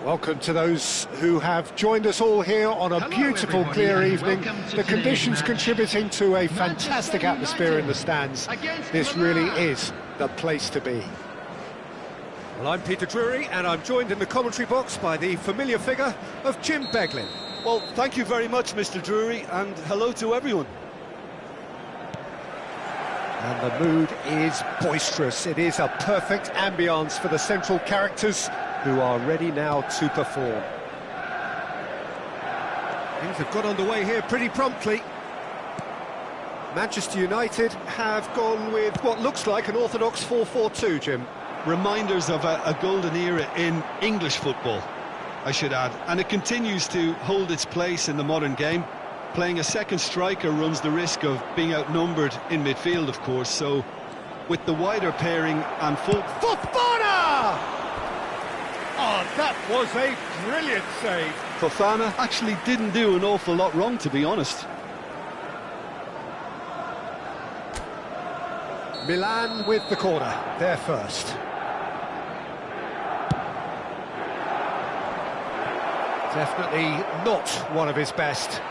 Welcome to those who have joined us all here on a beautiful, clear evening. The conditions contributing to a fantastic atmosphere in the stands. This really is the place to be. Well, I'm Peter Drury, and I'm joined in the commentary box by the familiar figure of Jim Beglin. Well, thank you very much, Mr. Drury, and hello to everyone. And the mood is boisterous. It is a perfect ambience for the central characters who are ready now to perform. Things have got underway here pretty promptly. Manchester United have gone with what looks like an orthodox 4-4-2, Jim. Reminders of a golden era in English football, I should add, and it continues to hold its place in the modern game. Playing a second striker runs the risk of being outnumbered in midfield, of course, so with the wider pairing and full... Fofana! Oh, that was a brilliant save. Fofana actually didn't do an awful lot wrong, to be honest. Milan with the corner, there first. Definitely not one of his best.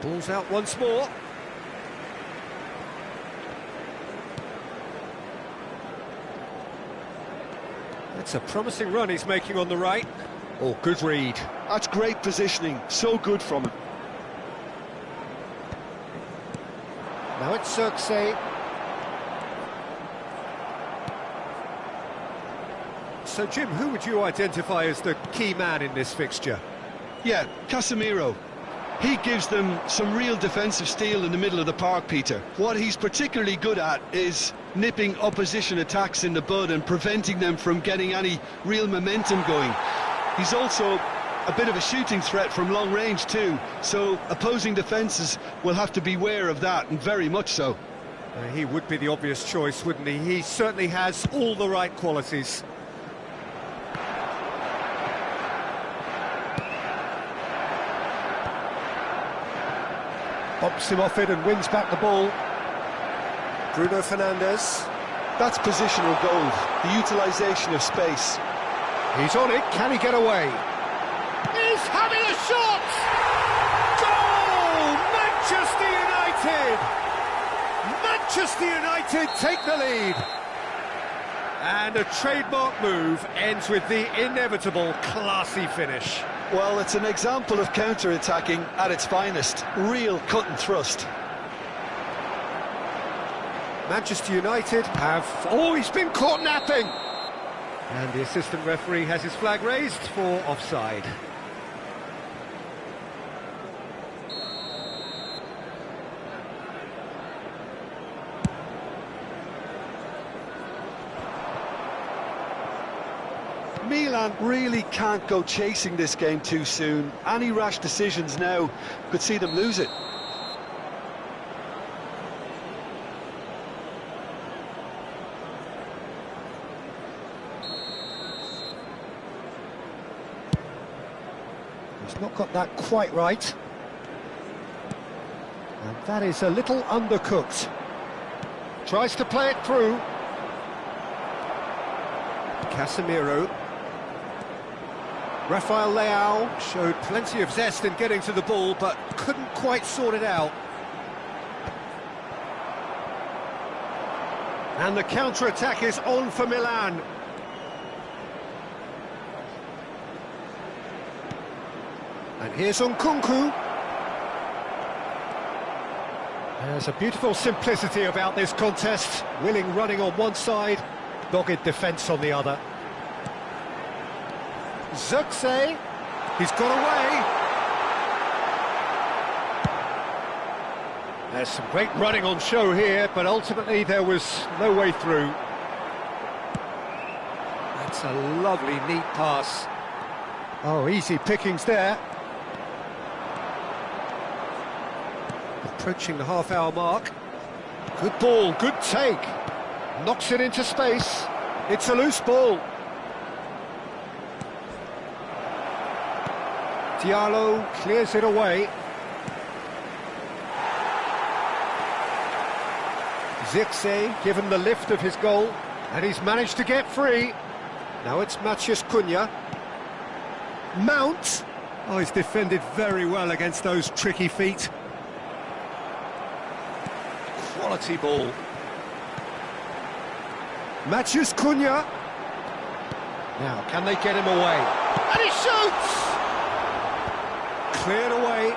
Ball's out once more. That's a promising run he's making on the right. Oh, good read. That's great positioning, so good from him. Now it's Zirkzee. So, Jim, who would you identify as the key man in this fixture? Yeah, Casemiro. He gives them some real defensive steel in the middle of the park, Peter. What he's particularly good at is nipping opposition attacks in the bud and preventing them from getting any real momentum going. He's also a bit of a shooting threat from long range too, so opposing defences will have to beware of that, and very much so. He would be the obvious choice, wouldn't he? He certainly has all the right qualities. Bumps him off it and wins back the ball. Bruno Fernandes. That's positional gold, the utilisation of space. He's on it, can he get away? He's having a shot! Goal! Manchester United! Manchester United take the lead! And a trademark move ends with the inevitable classy finish. Well, it's an example of counter-attacking at its finest. Real cut and thrust. Manchester United have... Oh, he's been caught napping! And the assistant referee has his flag raised for offside. Milan really can't go chasing this game too soon. Any rash decisions now could see them lose it. He's not got that quite right. And that is a little undercooked. Tries to play it through. Casemiro. Rafael Leao showed plenty of zest in getting to the ball, but couldn't quite sort it out. And the counter-attack is on for Milan. And here's Nkunku. There's a beautiful simplicity about this contest. Willing running on one side, dogged defence on the other. Zirkzee, he's got away. There's some great running on show here, but ultimately there was no way through. That's a lovely, neat pass. Oh, easy pickings there. Approaching the half-hour mark. Good ball, good take. Knocks it into space. It's a loose ball. Diallo clears it away. Zirkzee given the lift of his goal, and he's managed to get free. Now it's Matheus Cunha. Mount. Oh, he's defended very well against those tricky feet. Quality ball. Matheus Cunha. Now, can they get him away? And he shoots! Cleared away.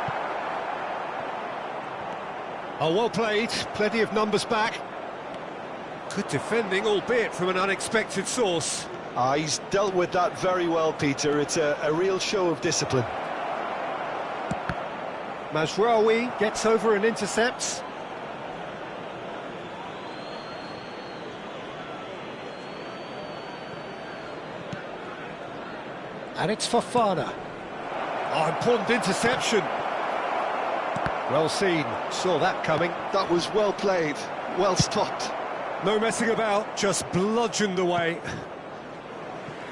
Oh, well played. Plenty of numbers back. Good defending, albeit from an unexpected source. He's dealt with that very well, Peter. It's a real show of discipline. Mazraoui gets over and intercepts. And it's Fofana. Oh, important interception. Well seen, saw that coming. That was well played, well stopped. No messing about, just bludgeoned away.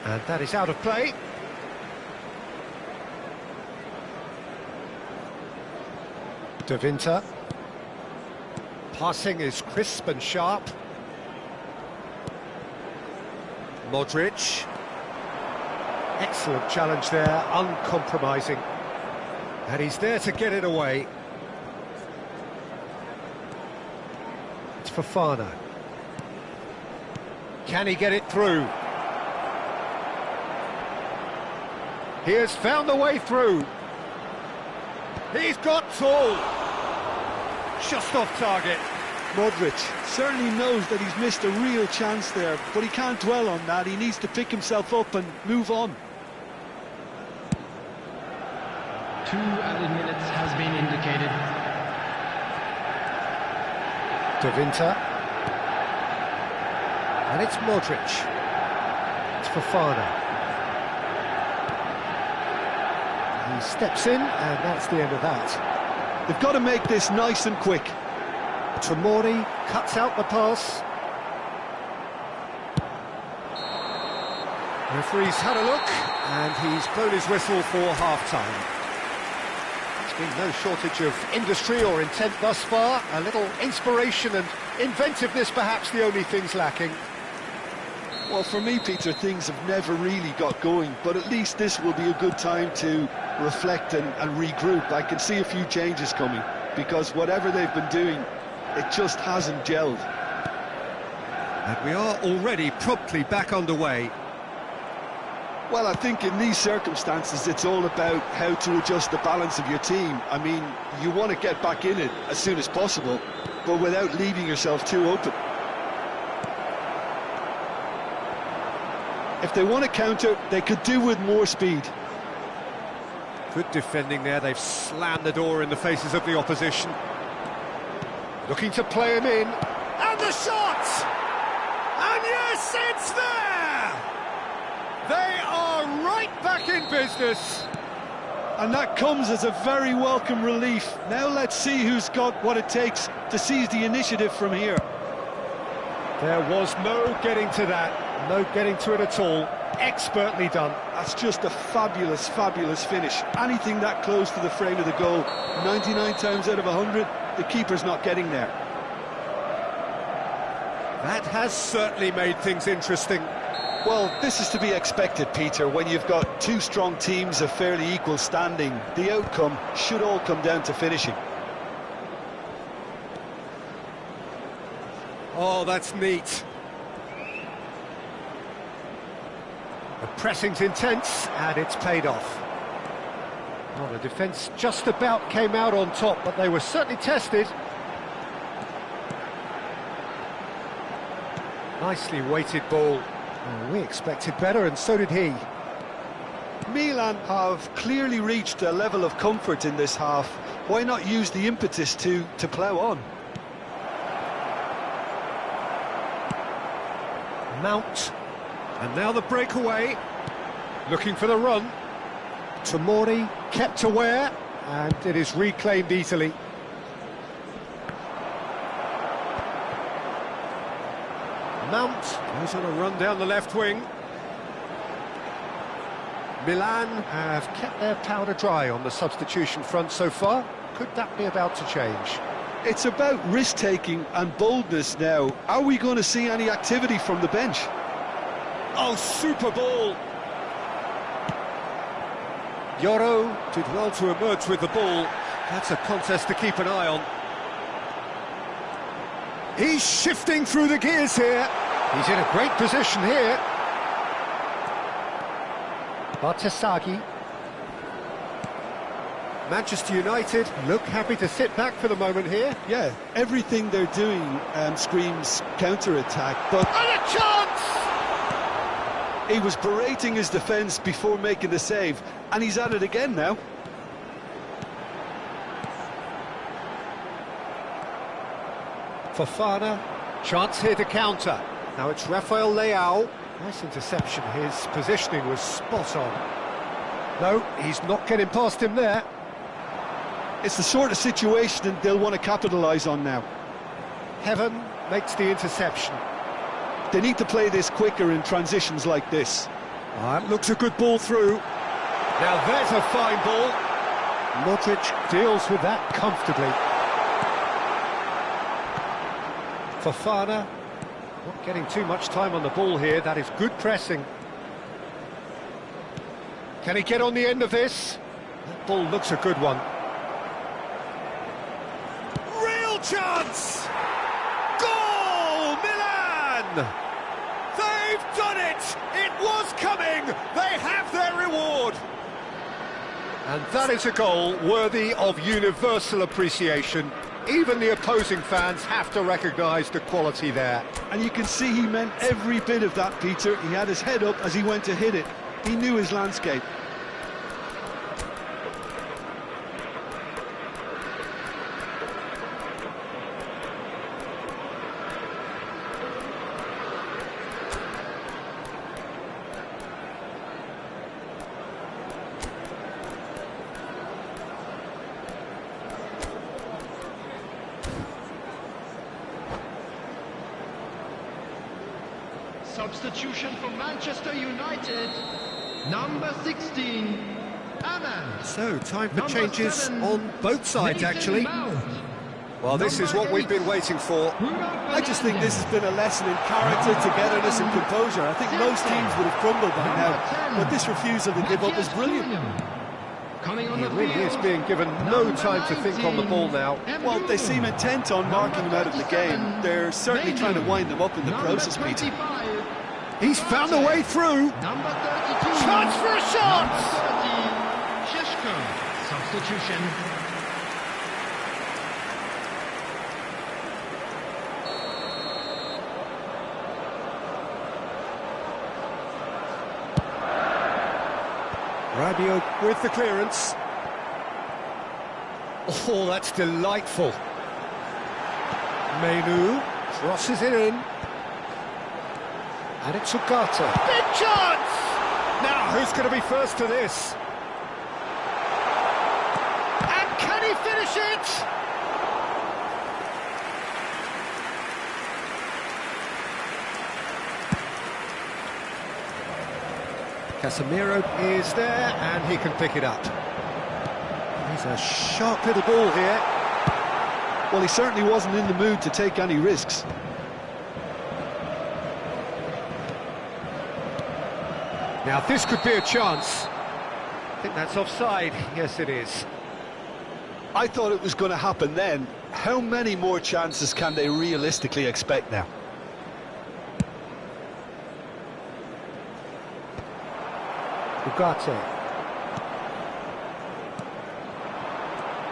And that is out of play. De Winter. Passing is crisp and sharp. Modric. Excellent challenge there, uncompromising. And he's there to get it away. It's Fofana. Can he get it through? He has found the way through. He's got tall. Just off target. Modric certainly knows that he's missed a real chance there, but he can't dwell on that. He needs to pick himself up and move on. 2 added minutes has been indicated. De Winter. And it's Modric. It's Fofana. He steps in, and that's the end of that. They've got to make this nice and quick. Tomori cuts out the pass. Referee's had a look, and he's blown his whistle for half-time. There's been no shortage of industry or intent thus far. A little inspiration and inventiveness, perhaps the only things lacking. Well, for me, Peter, things have never really got going, but at least this will be a good time to reflect and regroup. I can see a few changes coming, because whatever they've been doing, it just hasn't gelled. And we are already promptly back underway. Well, I think in these circumstances, it's all about how to adjust the balance of your team. I mean, you want to get back in it as soon as possible, but without leaving yourself too open. If they want to counter, they could do with more speed. Good defending there, they've slammed the door in the faces of the opposition. Looking to play him in, and the shot! And yes, it's there! They are right back in business. And that comes as a very welcome relief. Now let's see who's got what it takes to seize the initiative from here. There was no getting to that, no getting to it at all. Expertly done. That's just a fabulous, fabulous finish. Anything that close to the frame of the goal, 99 times out of 100, the keeper's not getting there. That has certainly made things interesting. Well, this is to be expected, Peter. When you've got two strong teams of fairly equal standing, the outcome should all come down to finishing. Oh, that's neat. The pressing's intense, and it's paid off. Well, the defence just about came out on top, but they were certainly tested. Nicely weighted ball. Oh, we expected better, and so did he. Milan have clearly reached a level of comfort in this half. Why not use the impetus to plough on? Mount. And now the breakaway. Looking for the run. Tomori kept aware, and it is reclaimed easily. Mount goes on a run down the left wing. Milan have kept their powder dry on the substitution front so far. Could that be about to change? It's about risk-taking and boldness now. Are we going to see any activity from the bench? Oh, super ball! Yoro did well to emerge with the ball. That's a contest to keep an eye on. He's shifting through the gears here. He's in a great position here. Bartasagi. Manchester United look happy to sit back for the moment here. Yeah, everything they're doing screams counter-attack, but... And a chance! He was berating his defence before making the save, and he's at it again now. Fofana, chance here to counter. Now it's Rafael Leao. Nice interception, his positioning was spot on. No, he's not getting past him there. It's the sort of situation they'll want to capitalise on now. Heaven makes the interception. They need to play this quicker in transitions like this. That looks a good ball through. Now there's a fine ball. Modric deals with that comfortably. Fofana, not getting too much time on the ball here. That is good pressing. Can he get on the end of this? That ball looks a good one. Real chance! Goal, Milan! They've done it! It was coming! They have their reward! And that is a goal worthy of universal appreciation. Even the opposing fans have to recognise the quality there. And you can see he meant every bit of that, Peter. He had his head up as he went to hit it. He knew his landscape. Substitution for Manchester United, number 16, Aman. So, time for changes on both sides, actually. Well, this is what we've been waiting for. I just think this has been a lesson in character, togetherness and composure. I think most teams would have crumbled by now, but this refusal to give up is brilliant. He really is being given no time to think on the ball now. Well, they seem intent on marking him out of the game. They're certainly trying to wind him up in the process, Peter. He's found a way through. Number 32. Chance for a shot! Number 30, Shishko. Substitution. Rabiot with the clearance. Oh, that's delightful. Menu crosses it in. And it's Ugarte. Big chance! Now, who's going to be first to this? And can he finish it? Casemiro is there, and he can pick it up. He's a sharp little ball here. Well, he certainly wasn't in the mood to take any risks. Now, this could be a chance. I think that's offside. Yes, it is. I thought it was going to happen then. How many more chances can they realistically expect now? Ugarte.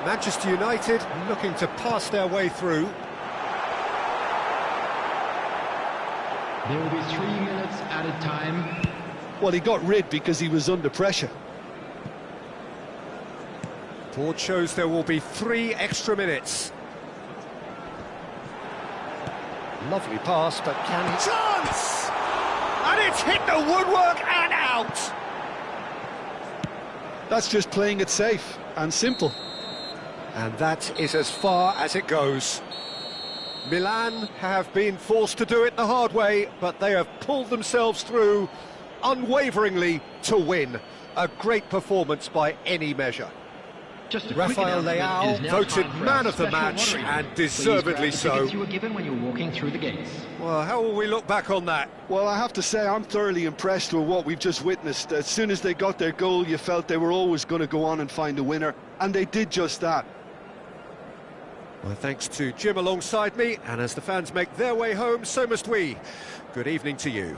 Manchester United looking to pass their way through. There will be 3 minutes added time. Well, he got rid because he was under pressure. Board shows there will be 3 extra minutes. Lovely pass, but can he... Chance! And it's hit the woodwork and out! That's just playing it safe and simple. And that is as far as it goes. Milan have been forced to do it the hard way, but they have pulled themselves through unwaveringly to win. A great performance by any measure. Just a quick Rafael announcement, Leao it is now voted time for man our of the special match, lottery. and Please deservedly grab the so. tickets you were given when you were walking through the gates. Well, how will we look back on that? Well, I have to say, I'm thoroughly impressed with what we've just witnessed. As soon as they got their goal, you felt they were always going to go on and find a winner, and they did just that. Well, thanks to Jim alongside me, and as the fans make their way home, so must we. Good evening to you.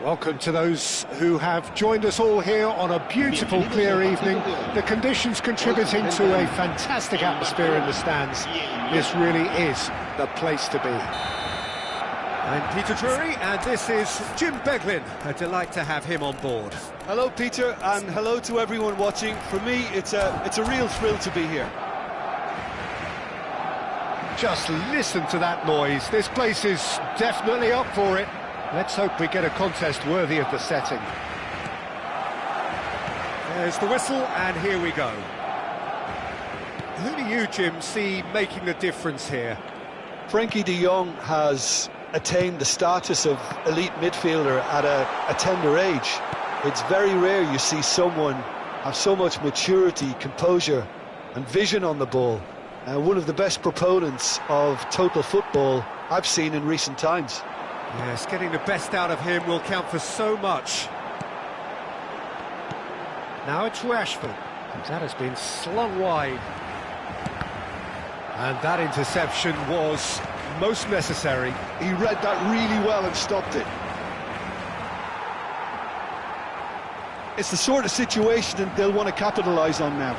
Welcome to those who have joined us all here on a beautiful, clear evening. The conditions contributing to a fantastic atmosphere in the stands. This really is the place to be. I'm Peter Drury, and this is Jim Beglin. A delight to have him on board. Hello, Peter, and hello to everyone watching. For me, it's a real thrill to be here. Just listen to that noise. This place is definitely up for it. Let's hope we get a contest worthy of the setting. There's the whistle, and here we go. Who do you, Jim, see making the difference here? Frankie de Jong has attained the status of elite midfielder at a tender age. It's very rare you see someone have so much maturity, composure and vision on the ball. One of the best proponents of total football I've seen in recent times. Yes, getting the best out of him will count for so much. Now it's Rashford. That has been slung wide. And that interception was most necessary. He read that really well and stopped it. It's the sort of situation that they'll want to capitalise on now.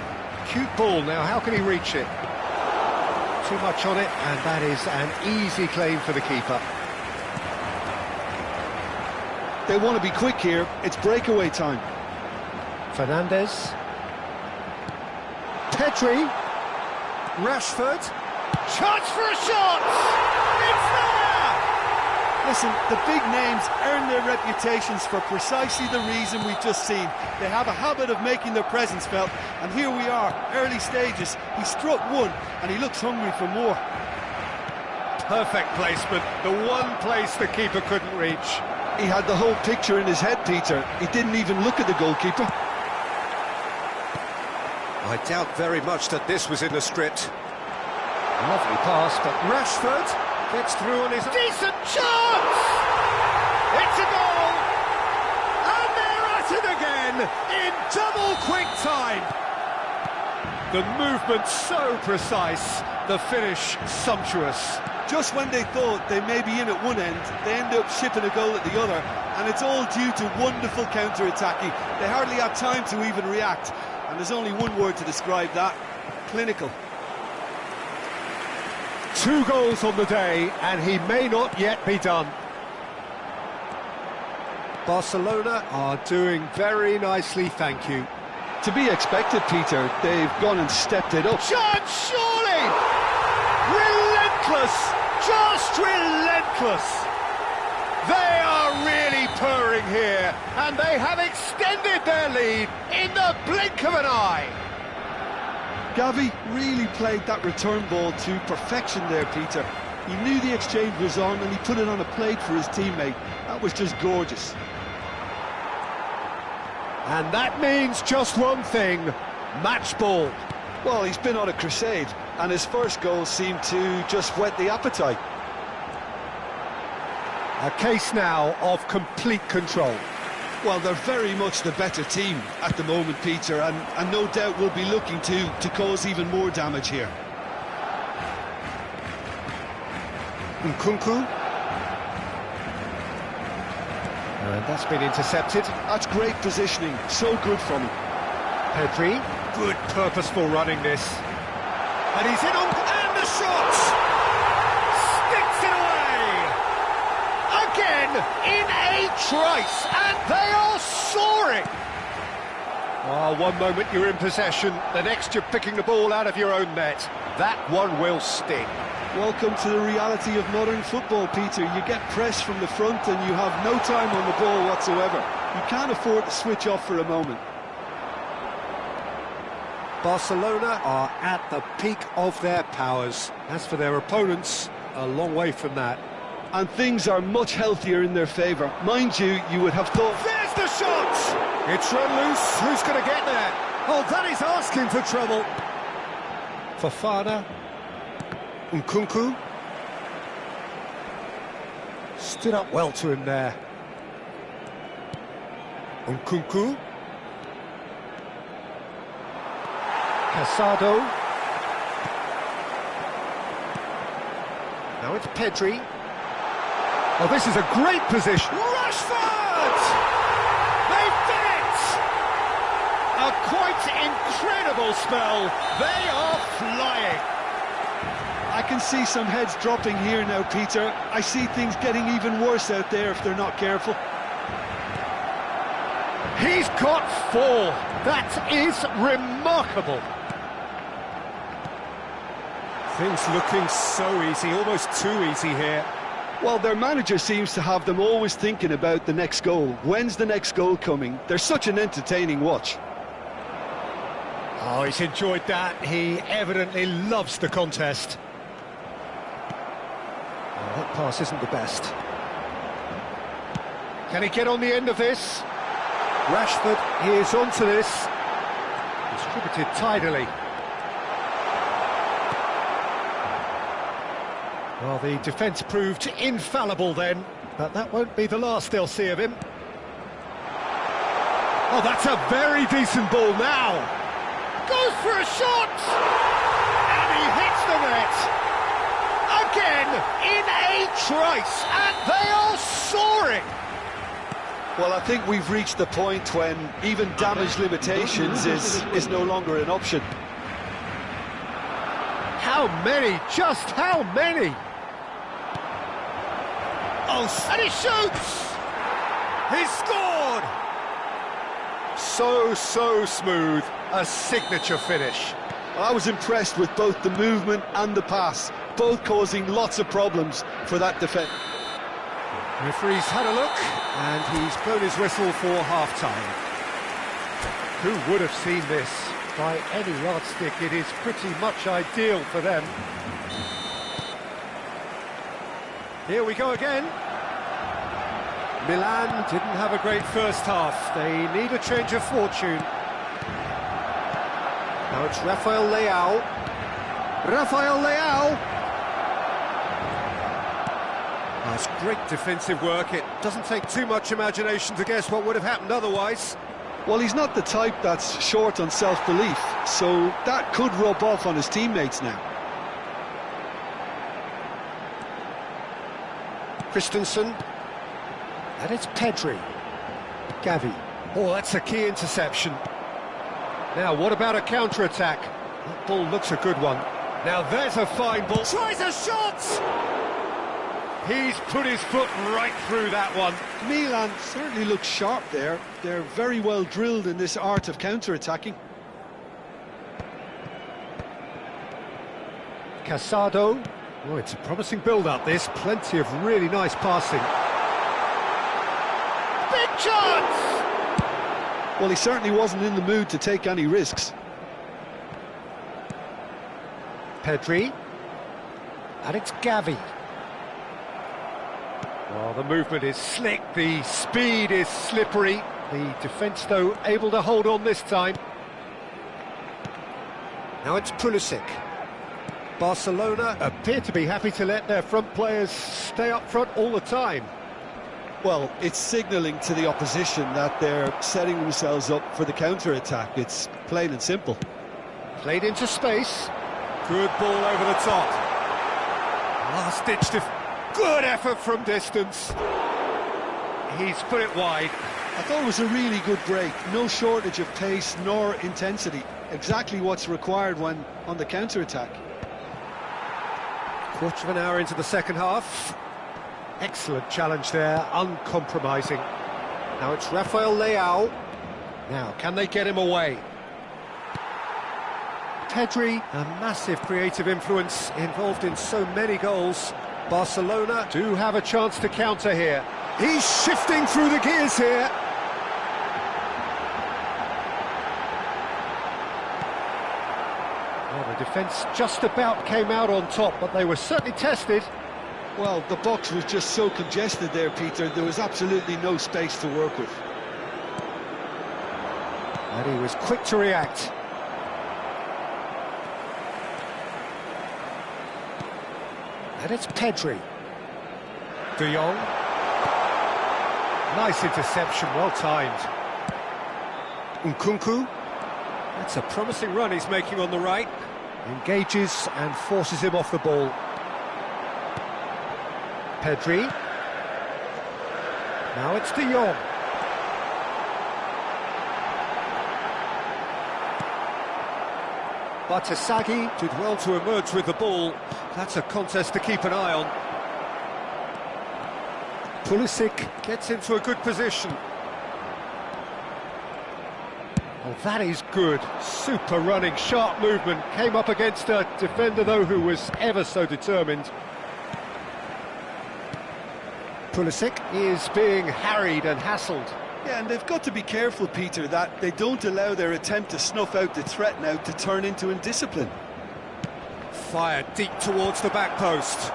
Cute ball now, how can he reach it? Too much on it, and that is an easy claim for the keeper. They want to be quick here, it's breakaway time. Fernandes. Pedri. Rashford. Chance for a shot! It's there! Listen, the big names earn their reputations for precisely the reason we've just seen. They have a habit of making their presence felt, and here we are, early stages. He struck one, and he looks hungry for more. Perfect placement, the one place the keeper couldn't reach. He had the whole picture in his head, Peter. He didn't even look at the goalkeeper. I doubt very much that this was in the script. Lovely pass, but Rashford gets through on his... decent chance! It's a goal! And they're at it again, in double quick time! The movement so precise, the finish sumptuous. Just when they thought they may be in at one end, they end up shipping a goal at the other, and it's all due to wonderful counter-attacking. They hardly had time to even react, and there's only one word to describe that: clinical. 2 goals on the day, and he may not yet be done. Barcelona are doing very nicely, thank you. To be expected, Peter. They've gone and stepped it up. Chance, surely! Relentless! Just relentless! They are really purring here, and they have extended their lead in the blink of an eye. Gavi really played that return ball to perfection there, Peter. He knew the exchange was on, and he put it on a plate for his teammate. That was just gorgeous. And that means just one thing: match ball. Well, he's been on a crusade, and his first goal seemed to just whet the appetite. A case now of complete control. Well, they're very much the better team at the moment, Peter, and no doubt will be looking to cause even more damage here. Nkunku. And that's been intercepted. That's great positioning, so good from him. Pedri. Good purposeful running this. And he's in on... and the shot! Sticks it away! Again, in a trice, and they are soaring! Oh, one moment you're in possession, the next you're picking the ball out of your own net. That one will sting. Welcome to the reality of modern football, Peter. You get pressed from the front and you have no time on the ball whatsoever. You can't afford to switch off for a moment. Barcelona are at the peak of their powers. As for their opponents, a long way from that. And things are much healthier in their favour. Mind you, you would have thought... There's the shot! It's run loose. Who's going to get there? Oh, that is asking for trouble. Fofana. Nkunku. Stood up well to him there. Nkunku. Casado. Now it's Pedri. Oh, this is a great position. Rashford! They've done it! A quite incredible spell. They are flying. I can see some heads dropping here now, Peter. I see things getting even worse out there if they're not careful. He's got 4. That is remarkable. Things looking so easy, almost too easy here. Well, their manager seems to have them always thinking about the next goal. When's the next goal coming? They're such an entertaining watch. Oh, he's enjoyed that. He evidently loves the contest. Oh, that pass isn't the best. Can he get on the end of this? Rashford, he is onto this. Distributed tidily. Well, the defence proved infallible then, but that won't be the last they'll see of him. Oh, that's a very decent ball now. Goes for a shot! And he hits the net. Again, in a trice, and they are soaring. Well, I think we've reached the point when even damage limitations is no longer an option. How many? Just how many? Oh, and he shoots! He's scored! So smooth. A signature finish. I was impressed with both the movement and the pass, both causing lots of problems for that defence. Referee's had a look, and he's blown his whistle for half-time. Who would have seen this? By any yardstick, it is pretty much ideal for them. Here we go again. Milan didn't have a great first half. They need a change of fortune. Now it's Rafael Leao. Rafael Leao! That's great defensive work. It doesn't take too much imagination to guess what would have happened otherwise. Well, he's not the type that's short on self-belief, so that could rub off on his teammates now. Christensen. And it's Pedri. Gavi. Oh, that's a key interception. Now, what about a counter-attack? That ball looks a good one. Now, there's a fine ball. Tries a shot! He's put his foot right through that one. Milan certainly looks sharp there. They're very well drilled in this art of counter-attacking. Casado. Oh, it's a promising build-up, this. Plenty of really nice passing. Big chance! Well, he certainly wasn't in the mood to take any risks. Pedri. And it's Gavi. Well, the movement is slick, the speed is slippery. The defence, though, able to hold on this time. Now it's Pulisic. Barcelona appear to be happy to let their front players stay up front all the time. Well, it's signalling to the opposition that they're setting themselves up for the counter-attack. It's plain and simple. Played into space. Good ball over the top. Last-ditch good effort from distance. He's put it wide. I thought it was a really good break. No shortage of pace nor intensity. Exactly what's required when on the counter-attack. Quarter of an hour into the second half. Excellent challenge there, uncompromising. Now it's Rafael Leao. Now, can they get him away? Pedri, a massive creative influence, involved in so many goals. Barcelona do have a chance to counter here. He's shifting through the gears here. Well, the defence just about came out on top, but they were certainly tested. Well, the box was just so congested there, Peter. There was absolutely no space to work with. And he was quick to react. And it's Pedri. De Jong. Nice interception, well timed. Nkunku. That's a promising run he's making on the right. Engages and forces him off the ball. Pedri. Now it's De Jong. Batasagi did well to emerge with the ball. That's a contest to keep an eye on. Pulisic gets into a good position. Oh, that is good. Super running, sharp movement. Came up against a defender, though, who was ever so determined. Pulisic is being harried and hassled. Yeah, and they've got to be careful, Peter, that they don't allow their attempt to snuff out the threat now to turn into indiscipline. Fired deep towards the back post.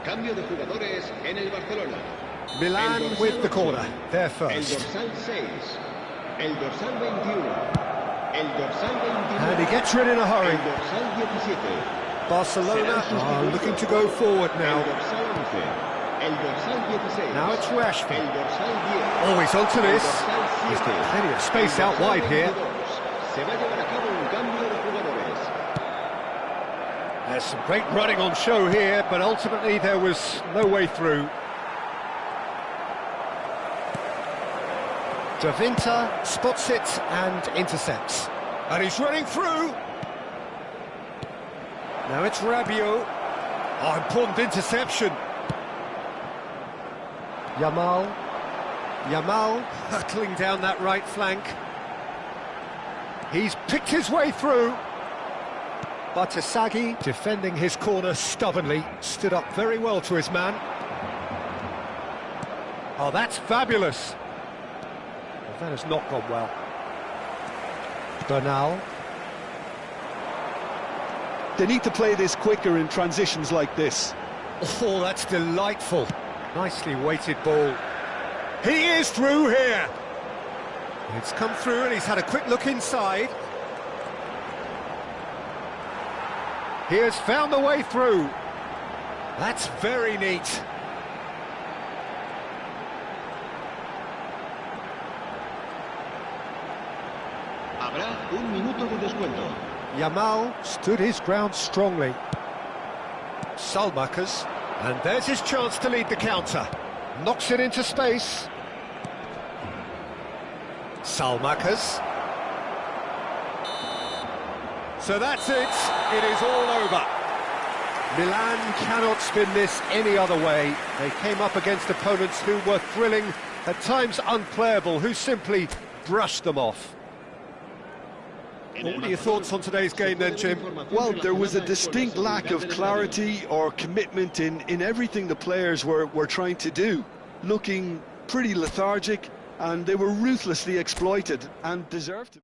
Cambio de jugadores en el Barcelona. Milan with the corner, they're first. El dorsal 6, el dorsal 21, el dorsal 22. And he gets rid in a hurry. El dorsal 17. Barcelona are looking to go forward El now. dorsal 11, el dorsal 16. Now it's Rashford. El dorsal 10. Oh, he's onto El this. dorsal He's 7. got plenty of space out wide here. Se va a llevar a cabo un cambio de jugadores. There's some great running on show here, but ultimately there was no way through. De Winter spots it and intercepts. And he's running through. Now it's Rabiot. Oh, important interception. Yamal hurtling down that right flank. He's picked his way through. Batasagi, defending his corner stubbornly, stood up very well to his man. Oh, that's fabulous. Well, that has not gone well. Bernal. They need to play this quicker in transitions like this. Oh, that's delightful. Nicely weighted ball. He is through here. It's come through and he's had a quick look inside. He has found the way through. That's very neat. Habrá un minuto de descuento. Yamal stood his ground strongly. Salmakers, and there's his chance to lead the counter. Knocks it into space. Salmakers. So that's it. It is all over. Milan cannot spin this any other way. They came up against opponents who were thrilling, at times unplayable, who simply brushed them off. What are your thoughts on today's game then, Jim? Well, there was a distinct lack of clarity or commitment in everything the players were trying to do. Looking pretty lethargic, and they were ruthlessly exploited and deserved to.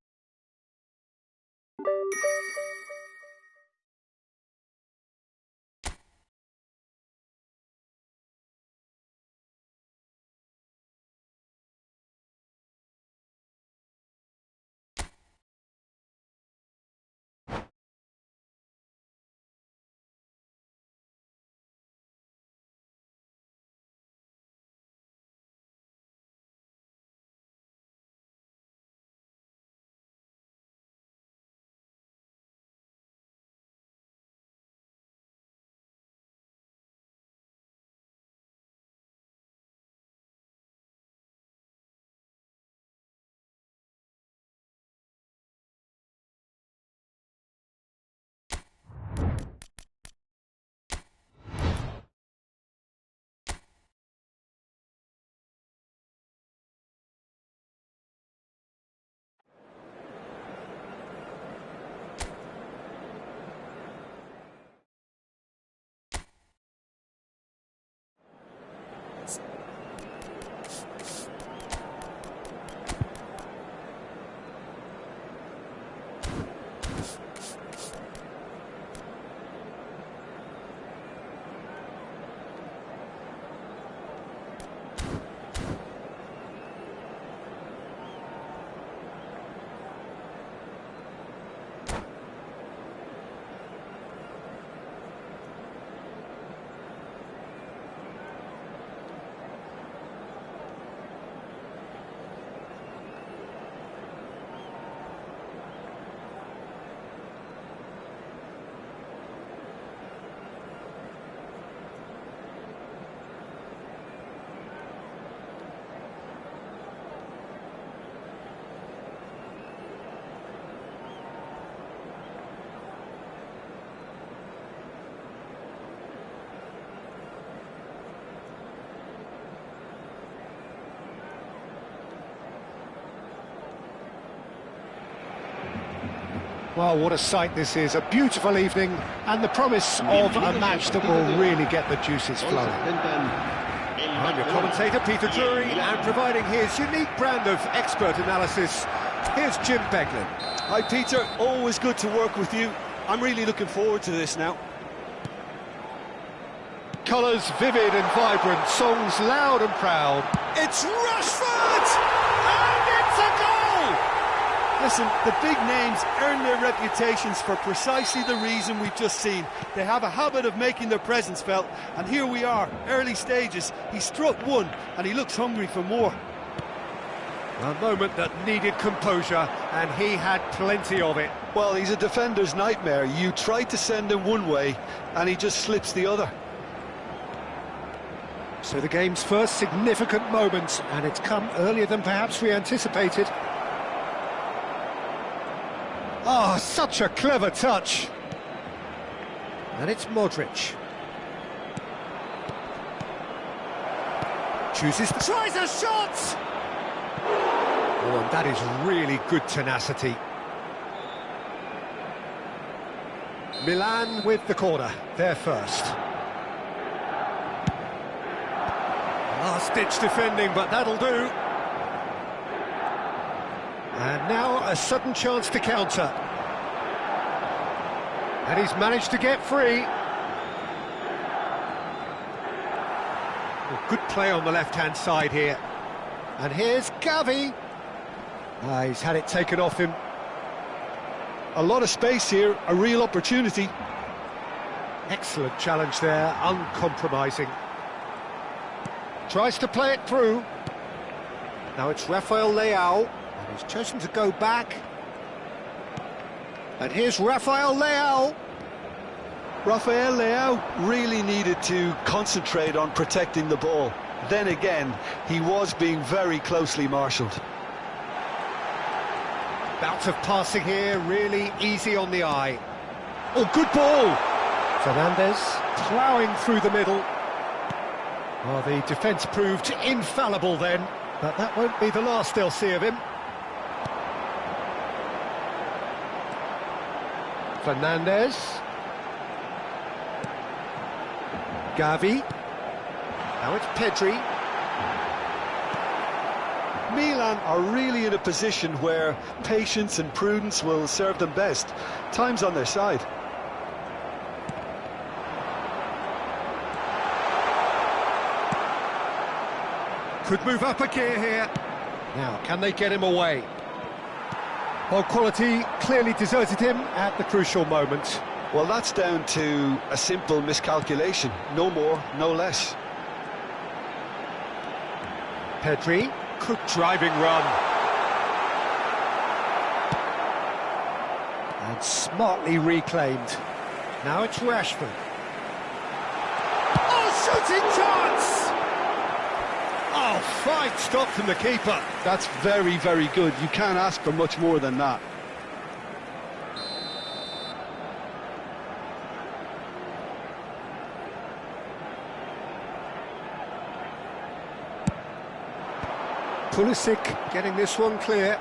Well, what a sight this is, a beautiful evening, and the promise of a match that will really get the juices flowing. I'm your commentator, Peter Drury, and providing his unique brand of expert analysis, here's Jim Beglin. Hi Peter, always good to work with you. I'm really looking forward to this now. Colours vivid and vibrant, songs loud and proud. It's Rashford! And it's a goal! Listen, the big names earn their reputations for precisely the reason we've just seen. They have a habit of making their presence felt, and here we are, early stages. He struck one, and he looks hungry for more. A moment that needed composure, and he had plenty of it. Well, he's a defender's nightmare. You try to send him one way, and he just slips the other. So the game's first significant moment, and it's come earlier than perhaps we anticipated. Oh, such a clever touch. And it's Modric. Tries a shot! Oh, and that is really good tenacity. Milan with the corner, they're first. Last-ditch defending, but that'll do. And now a sudden chance to counter. And he's managed to get free. Well, good play on the left-hand side here. And here's Gavi. He's had it taken off him. A lot of space here, a real opportunity. Excellent challenge there, uncompromising. Tries to play it through. Now it's Rafael Leao. And he's chosen to go back. And here's Rafael Leao. Rafael Leao really needed to concentrate on protecting the ball. Then again, he was being very closely marshalled. Bout of passing here, really easy on the eye. Oh, good ball! Fernandez ploughing through the middle. Well, the defence proved infallible then, but that won't be the last they'll see of him. Fernandez. Gavi. Now it's Pedri. Milan are really in a position where patience and prudence will serve them best. Time's on their side. Could move up a gear here. Now, can they get him away? Well, quality clearly deserted him at the crucial moment. Well, that's down to a simple miscalculation. No more, no less. Pedri. Good driving run. And smartly reclaimed. Now it's Rashford. Oh, shooting chance! Oh, fine stop from the keeper. That's very, very good. You can't ask for much more than that. Pulisic getting this one clear.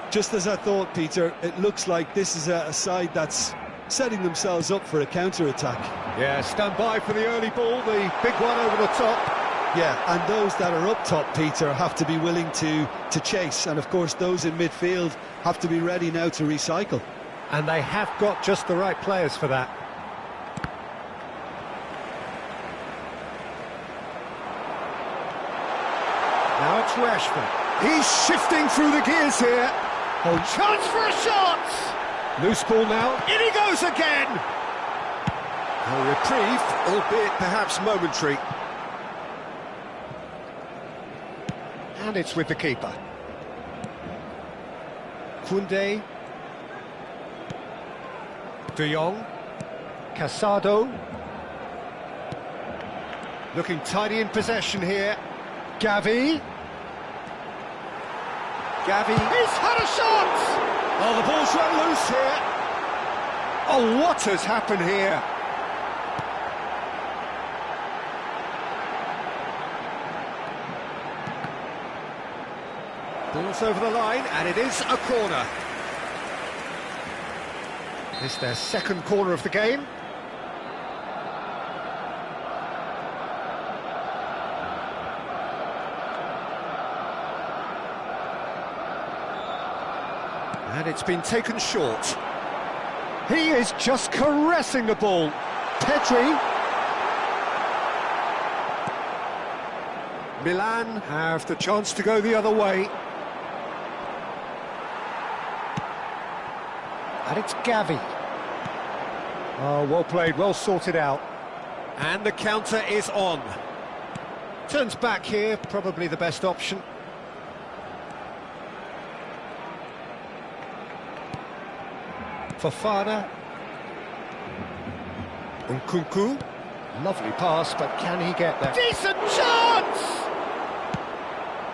Just as I thought, Peter, it looks like this is a side that's setting themselves up for a counter-attack. Yeah, stand by for the early ball, the big one over the top. Yeah, and those that are up top, Peter, have to be willing to chase. And, of course, those in midfield have to be ready now to recycle. And they have got just the right players for that. Now it's Rashford. He's shifting through the gears here. Oh, Chance for a shot! loose ball now. In he goes again! A reprieve, albeit perhaps momentary. And it's with the keeper. Koundé. De Jong. Casado. Looking tidy in possession here. Gavi. Gavi. He's had a shot! Oh, the ball's run loose here. Oh, what has happened here? Ball's over the line, and it is a corner. It's their second corner of the game. And it's been taken short. He is just caressing the ball. Pedri. Milan have the chance to go the other way. And it's Gavi. Oh, well played, well sorted out. And the counter is on. Turns back here, probably the best option. Fofana. Nkunku. Lovely pass, but can he get there? Decent chance!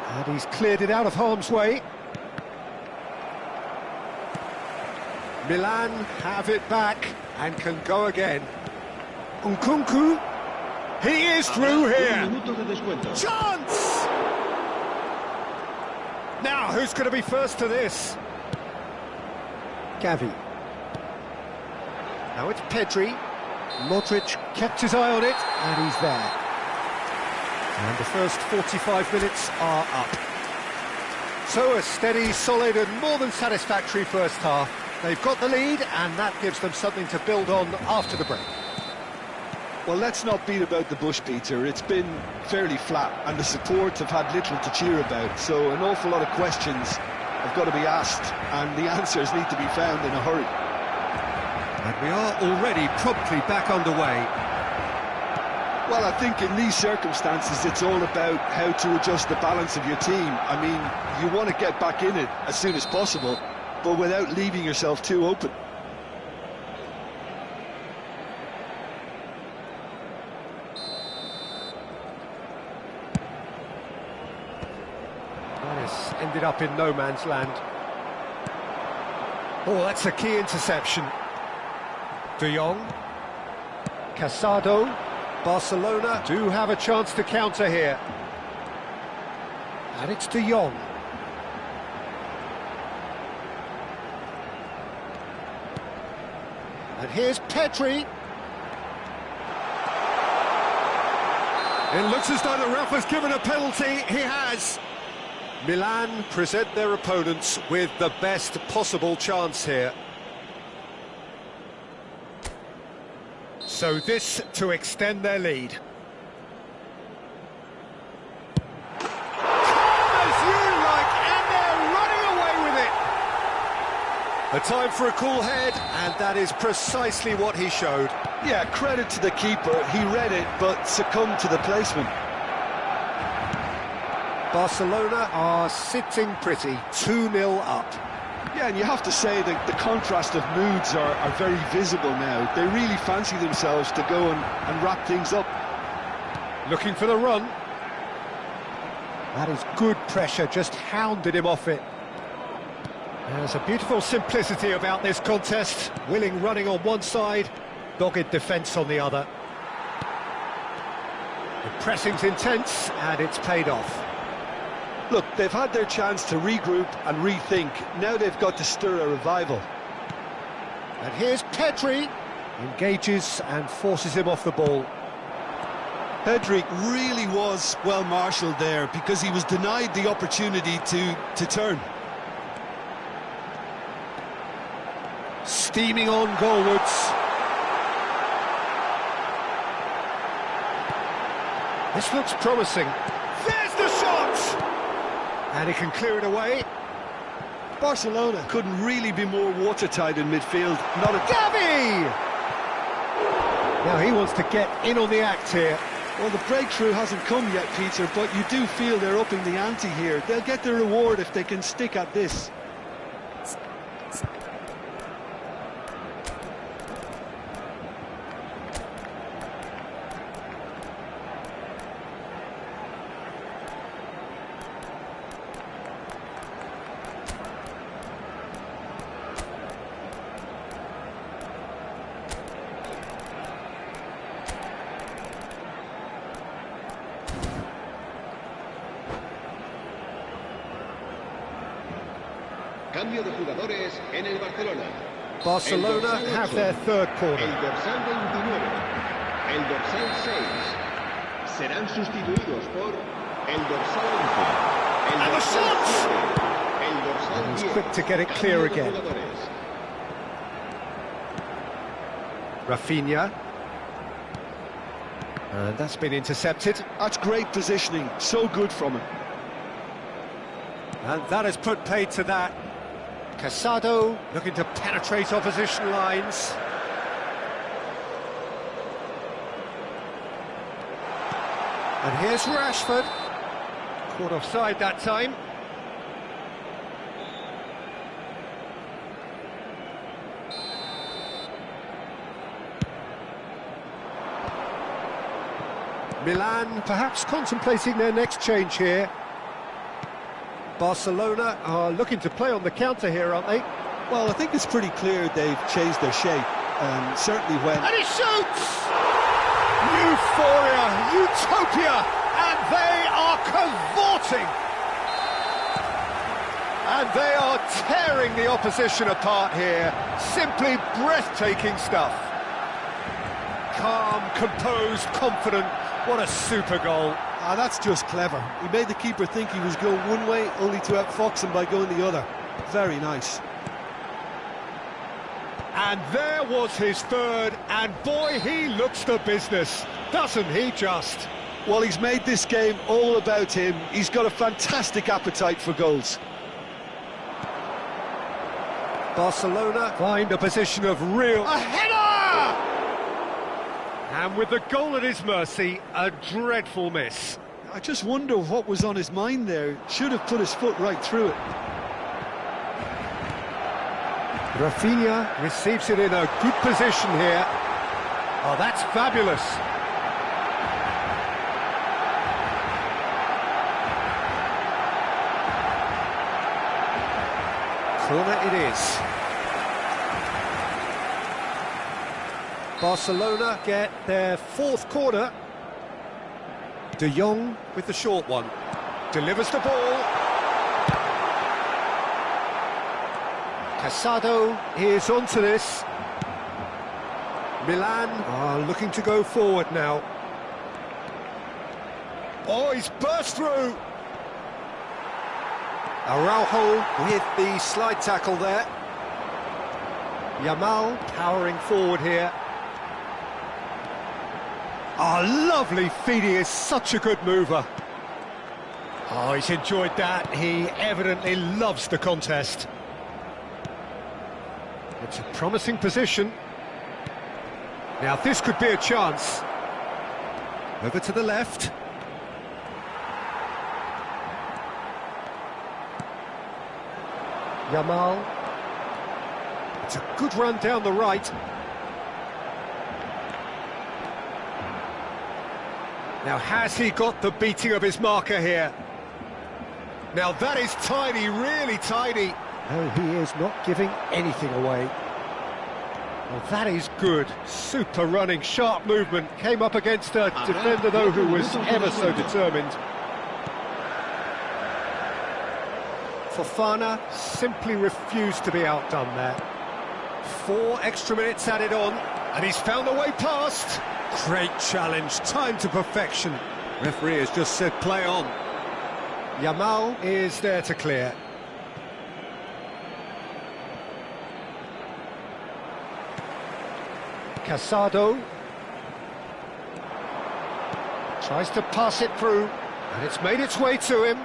And he's cleared it out of harm's way. Milan have it back and can go again. Nkunku. He is through here. Chance! Now, who's going to be first to this? Gavi. Now it's Pedri. Modric kept his eye on it, and he's there. And the first 45 minutes are up. So a steady, solid and more than satisfactory first half. They've got the lead, and that gives them something to build on after the break. Well, let's not beat about the bush, Peter. It's been fairly flat, and the support have had little to cheer about. So an awful lot of questions have got to be asked, and the answers need to be found in a hurry. And we are already promptly back underway. Well, I think in these circumstances, it's all about how to adjust the balance of your team. I mean, you want to get back in it as soon as possible, but without leaving yourself too open. That has ended up in no man's land. Oh, that's a key interception. De Jong. Casado. Barcelona do have a chance to counter here. And it's De Jong. And here's Pedri. It looks as though the ref has given a penalty. He has. Milan present their opponents with the best possible chance here. So this to extend their lead. As you like, and they're running away with it. A time for a cool head, and that is precisely what he showed. Yeah, credit to the keeper. He read it, but succumbed to the placement. Barcelona are sitting pretty, 2-0 up. Yeah, and you have to say that the contrast of moods are very visible now. They really fancy themselves to go and wrap things up. Looking for the run. That is good pressure, just hounded him off it. There's a beautiful simplicity about this contest. Willing running on one side, dogged defence on the other. The pressing's intense, and it's paid off. Look, they've had their chance to regroup and rethink. Now they've got to stir a revival. And here's Pedri. Engages and forces him off the ball. Pedri really was well marshalled there because he was denied the opportunity to turn. Steaming on goalwards. This looks promising. There's the shot! And he can clear it away. Barcelona couldn't really be more watertight in midfield. Not a... Gavi! Now he wants to get in on the act here. Well, the breakthrough hasn't come yet, Peter, but you do feel they're upping the ante here. They'll get their reward if they can stick at this. Cambio de jugadores en el Barcelona. Barcelona have their third El corner. dorsal 29, el dorsal 6 serán sustituidos por el dorsal 11, el And the dorsal shot! 7, el dorsal He's 10. quick to get it clear Cambio de again. jugadores. Rafinha. And that's been intercepted. That's great positioning, so good from him. And that has put paid to that. Casado looking to penetrate opposition lines. And here's Rashford. Caught offside that time. Milan perhaps contemplating their next change here. Barcelona are looking to play on the counter here, aren't they? Well, I think it's pretty clear they've changed their shape. Certainly when... And he shoots! Euphoria, utopia, and they are cavorting! And they are tearing the opposition apart here. Simply breathtaking stuff. Calm, composed, confident. What a super goal. Ah, that's just clever. He made the keeper think he was going one way, only to outfox him by going the other. Very nice. And there was his third, and boy, he looks the business, doesn't he just? Well, he's made this game all about him. He's got a fantastic appetite for goals. Barcelona find a position of real... A header! And with the goal at his mercy, a dreadful miss. I just wonder what was on his mind there. Should have put his foot right through it. Rafinha receives it in a good position here. Oh, that's fabulous. Corner it is. Barcelona get their fourth corner. De Jong with the short one. Delivers the ball. Casado is onto this. Milan are looking to go forward now. Oh, he's burst through. Araujo with the slide tackle there. Yamal powering forward here. Oh, lovely feed, he is such a good mover. Oh, he's enjoyed that. He evidently loves the contest. It's a promising position. Now this could be a chance. Over to the left. Yamal. It's a good run down the right. Now has he got the beating of his marker here? Now that is tidy, really tidy. No, he is not giving anything away. Well, that is good. Super running, sharp movement. Came up against a defender, though, who was ever so determined. Fofana simply refused to be outdone there. 4 extra minutes added on, and he's found a way past. Great challenge, time to perfection. Referee has just said play on. Yamal is there to clear. Casado tries to pass it through, and it's made its way to him.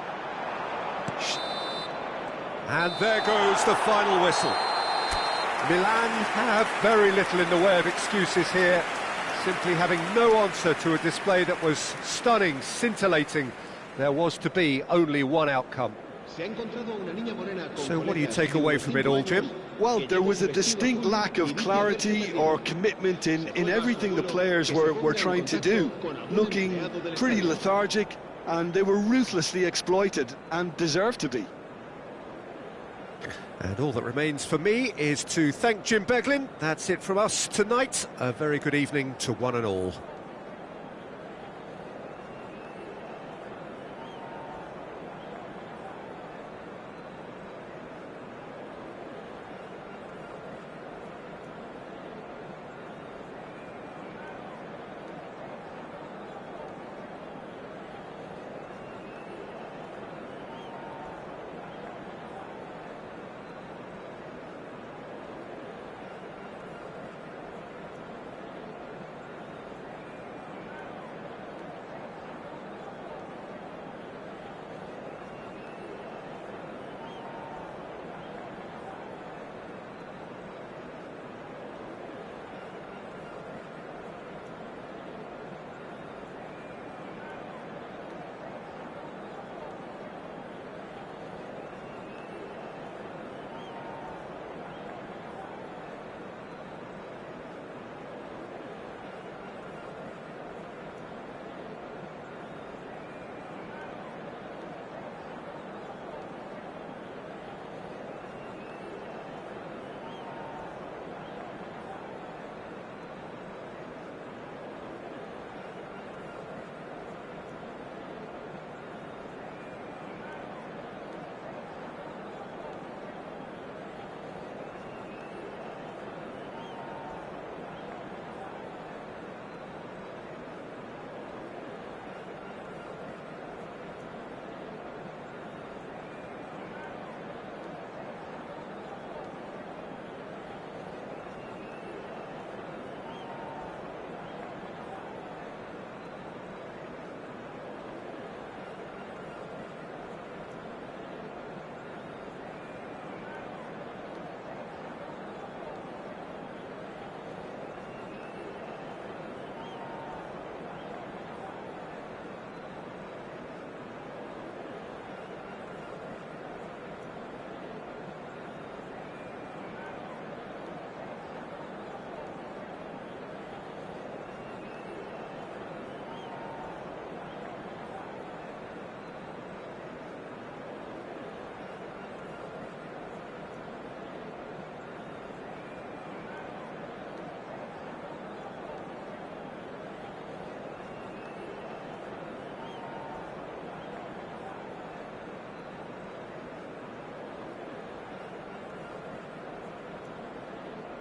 And there goes the final whistle. Milan have very little in the way of excuses here, simply having no answer to a display that was stunning, scintillating. There was to be only one outcome. So what do you take away from it all, Jim? Well, there was a distinct lack of clarity or commitment in everything the players were trying to do. Looking pretty lethargic, and they were ruthlessly exploited and deserved to be. And all that remains for me is to thank Jim Beglin. That's it from us tonight. A very good evening to one and all.